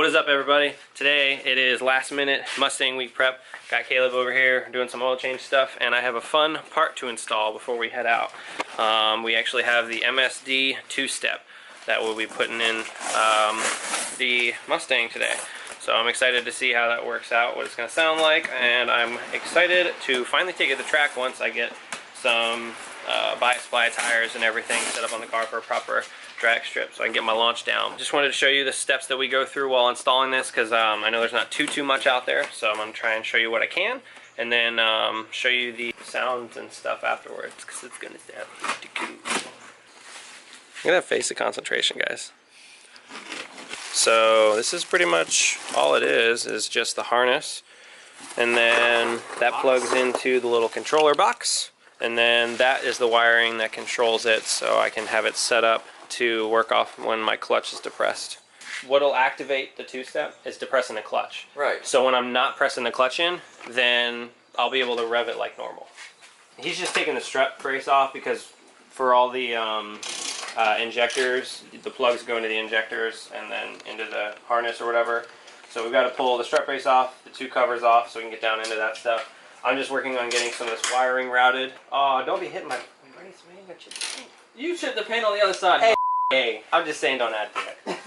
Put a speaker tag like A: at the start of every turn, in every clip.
A: What is up, everybody? Today it is last minute Mustang week prep. Got Caleb over here doing some oil change stuff, and I have a fun part to install before we head out. We actually have the MSD two-step that we'll be putting in the Mustang today. So I'm excited to see how that works out, what it's going to sound like, and I'm excited to finally take it to the track once I get some bias ply tires and everything set up on the car for a proper drag strip so I can get my launch down. Just wanted to show you the steps that we go through while installing this, because I know there's not too much out there, so I'm going to try and show you what I can, and then show you the sounds and stuff afterwards, because it's going to sound pretty cool. Look at that face of concentration, guys. So this is pretty much all it is just the harness, and then that plugs into the little controller box, and then that is the wiring that controls it, so I can have it set up to work off when my clutch is depressed. What'll activate the two-step is depressing the clutch. Right. So when I'm not pressing the clutch in, then I'll be able to rev it like normal. He's just taking the strut brace off because for all the injectors, the plugs go into the injectors and then into the harness or whatever. So we've got to pull the strut brace off, the two covers off, so we can get down into that stuff. I'm just working on getting some of this wiring routed. Oh, don't be hitting my brace, man. You got chipped the paint. You chipped the paint on the other side. Hey, I'm just saying don't add to it.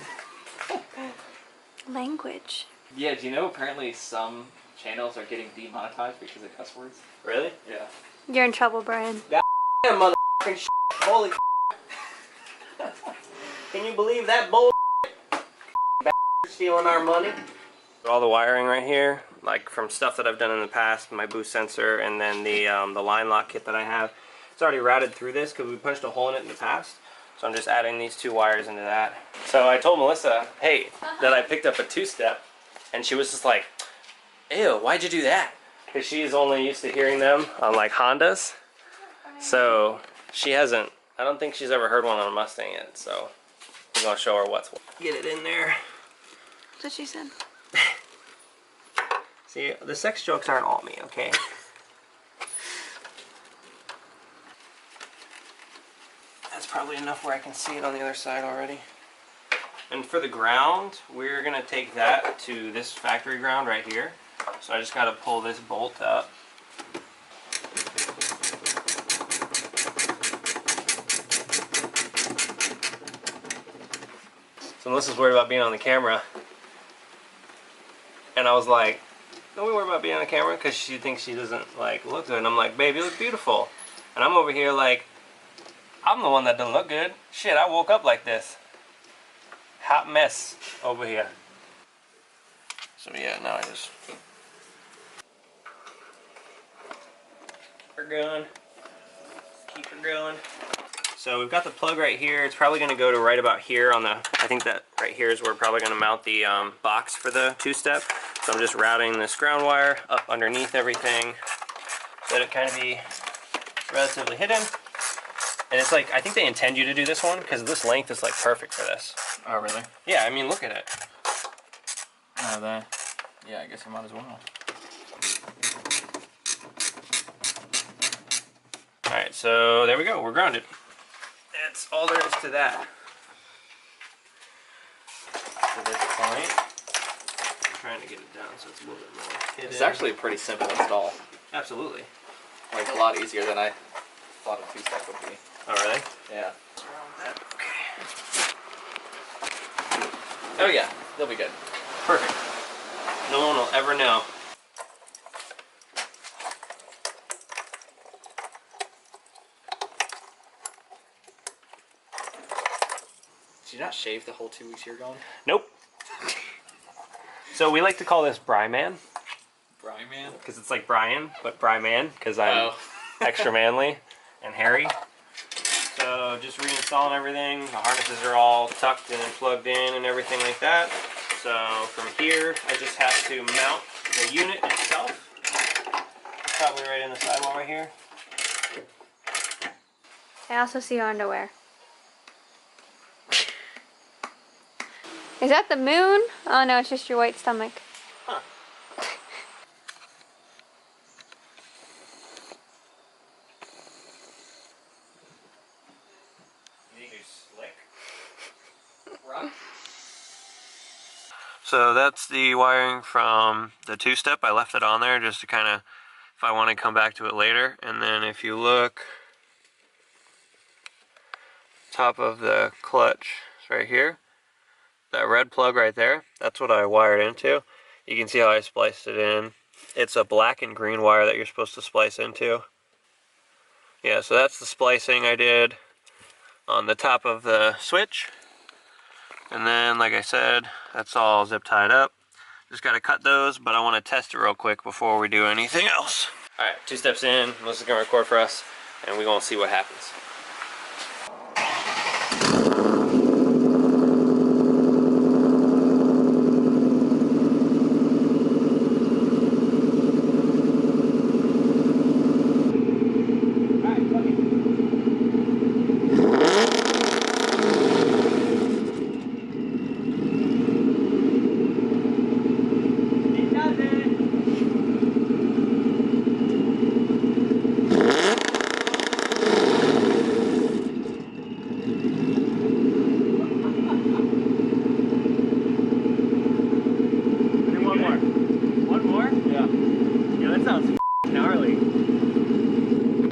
B: Language.
C: Yeah, do you know apparently some channels are getting demonetized because of cuss words?
A: Really?
C: Yeah.
B: You're in trouble, Brian.
A: God damn, motherfucking shit. Holy Can you believe that bull stealing our money? All the wiring right here, like from stuff that I've done in the past, my boost sensor, and then the line lock kit that I have. It's already routed through this because we punched a hole in it in the past. So I'm just adding these two wires into that. So I told Melissa, hey, that I picked up a two-step, and she was just like, ew, why'd you do that? Because she's only used to hearing them on like Hondas. So she hasn't, I don't think she's ever heard one on a Mustang yet. So I'm gonna show her what's what. Get it in there.
B: That's what she said.
A: See, the sex jokes aren't all me, okay? That's probably enough where I can see it on the other side already. And for the ground, we're gonna take that to this factory ground right here. So I just gotta pull this bolt up. So Melissa's worried about being on the camera. And I was like, don't we worry about being on the camera? Because she thinks she doesn't like look good. And I'm like, babe, you look beautiful. And I'm over here like, I'm the one that doesn't look good. Shit, I woke up like this. Hot mess over here. So yeah, now I just keep her going. Keep her going. So we've got the plug right here. It's probably going to go to right about here on the, I think that right here is where we're probably going to mount the box for the two-step. So I'm just routing this ground wire up underneath everything so that it kind of be relatively hidden. And it's like, I think they intend you to do this one because this length is like perfect for this.
C: Oh, really?
A: Yeah, I mean, look at it.
C: Oh, yeah, I guess you might as well.
A: Alright, so there we go. We're grounded. That's all there is to that. To this point. I'm trying to get it down so it's a little bit more hidden.
C: It's actually a pretty simple install.
A: Absolutely.
C: Like, a lot easier than I thought a two-step would be.
A: Oh, really?
C: Yeah.
A: Okay.
C: Oh, yeah. They'll be good.
A: Perfect. No one will ever know.
C: Did you not shave the whole 2 weeks you were gone?
A: Nope. So we like to call this Bry Man.
C: Bry Man?
A: Because it's like Brian, but Bry Man, because I'm extra manly and hairy. So just reinstalling everything. The harnesses are all tucked and plugged in and everything like that. So from here, I just have to mount the unit itself. Probably right in the sidewall right here.
B: I also see your underwear. Is that the moon? Oh no, it's just your white stomach.
A: Huh. You think you're slick? So that's the wiring from the two-step. I left it on there just to kind of, if I want to come back to it later. And then if you look, top of the clutch right here, that red plug right there, that's what I wired into. You can see how I spliced it in. It's a black and green wire that you're supposed to splice into. Yeah, so that's the splicing I did on the top of the switch. And then, like I said, that's all zip tied up. Just got to cut those, but I want to test it real quick before we do anything else. Alright, 2 steps in. This is going to record for us, and we're going to see what happens.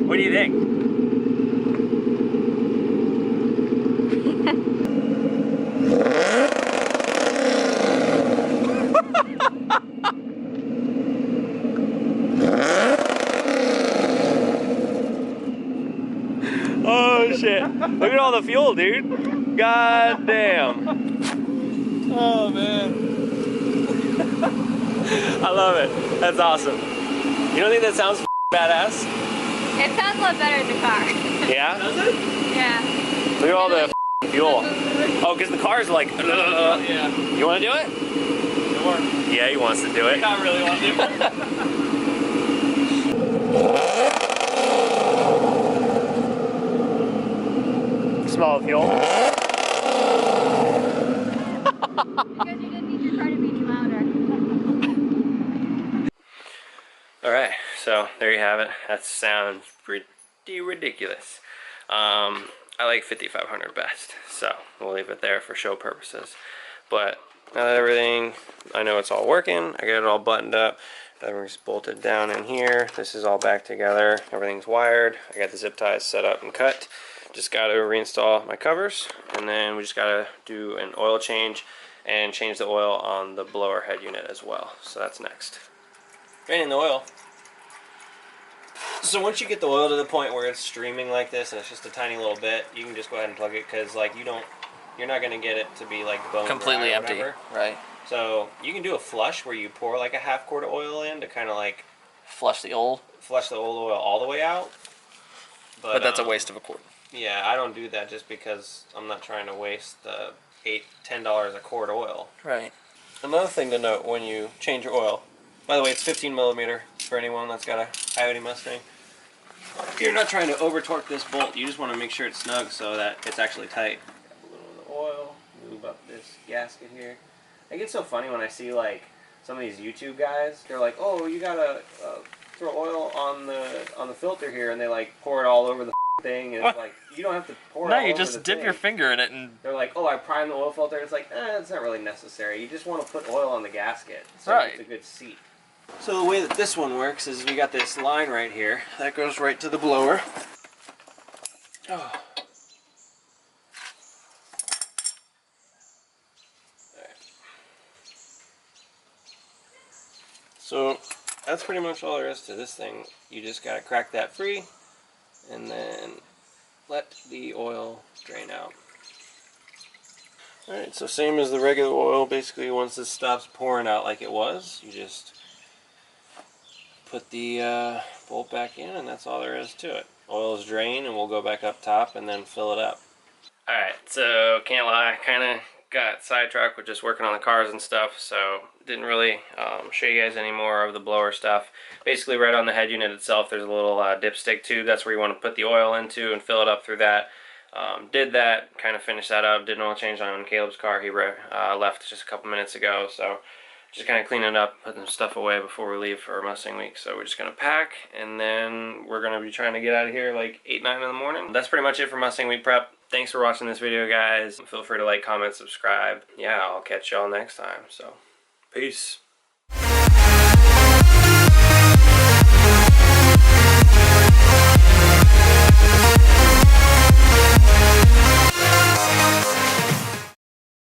A: What do you think? Oh shit. Look at all the fuel, dude. God damn. Oh man. I love it. That's awesome. You don't think that sounds badass?
B: It sounds a lot better in the car.
A: Yeah?
C: Does it?
B: Yeah.
A: Look at all the fuel. Oh, because the car's like,
C: Yeah.
A: You want to do it?
C: Sure.
A: Yeah, he wants to do it.
C: I really want to.
A: Smell the fuel.
B: Because you didn't need your car to be louder.
A: Alright, so there you have it. That sounds pretty ridiculous. I like 5500 best, so we'll leave it there for show purposes. But now that everything, I know it's all working, I get it all buttoned up, everything's bolted down in here, this is all back together, everything's wired, I got the zip ties set up and cut. Just got to reinstall my covers, and then we just got to do an oil change and change the oil on the blower head unit as well. So that's next. Draining the oil. So once you get the oil to the point where it's streaming like this and it's just a tiny little bit, you can just go ahead and plug it, because like you're not going to get it to be like bone
C: Completely
A: dry or
C: empty.
A: whatever.
C: Right.
A: So you can do a flush where you pour like a half quart of oil in to kind of like
C: Flush the old.
A: flush the old oil all the way out.
C: But that's a waste of a quart.
A: Yeah, I don't do that just because I'm not trying to waste the $8-10 a quart oil.
C: Right.
A: Another thing to note when you change your oil, by the way, it's 15 millimeter for anyone that's got a Coyote Mustang. You're not trying to over torque this bolt, you just want to make sure it's snug so that it's actually tight. A little of the oil, move up this gasket here. It gets so funny when I see like some of these YouTube guys, they're like, oh, you gotta throw oil on the filter here, and they like pour it all over the thing, and it's like, you don't have to pour it all over the thing.
C: No, you just dip your finger in it and...
A: They're like, oh, I prime the oil filter. It's like, it's not really necessary. You just want to put oil on the gasket so
C: Right.
A: it's a good seat. So the way that this one works is we got this line right here. That goes right to the blower. Oh. So that's pretty much all there is to this thing. You just gotta crack that free and then let the oil drain out. Alright, so same as the regular oil, basically once this stops pouring out like it was, you just put the bolt back in and that's all there is to it. Oil is drained and we'll go back up top and then fill it up. Alright, so can't lie, I kind of got sidetracked with just working on the cars and stuff, so didn't really show you guys any more of the blower stuff. Basically right on the head unit itself there's a little dipstick tube. That's where you want to put the oil into and fill it up through that. Did that, kind of finished that up, did an oil change on Caleb's car. He left just a couple minutes ago, so just kind of cleaning it up, putting some stuff away before we leave for Mustang Week. So we're just going to pack, and then we're going to be trying to get out of here like 8, 9 in the morning. That's pretty much it for Mustang Week prep. thanks for watching this video, guys. Feel free to like, comment, subscribe. Yeah, I'll catch y'all next time. So, peace.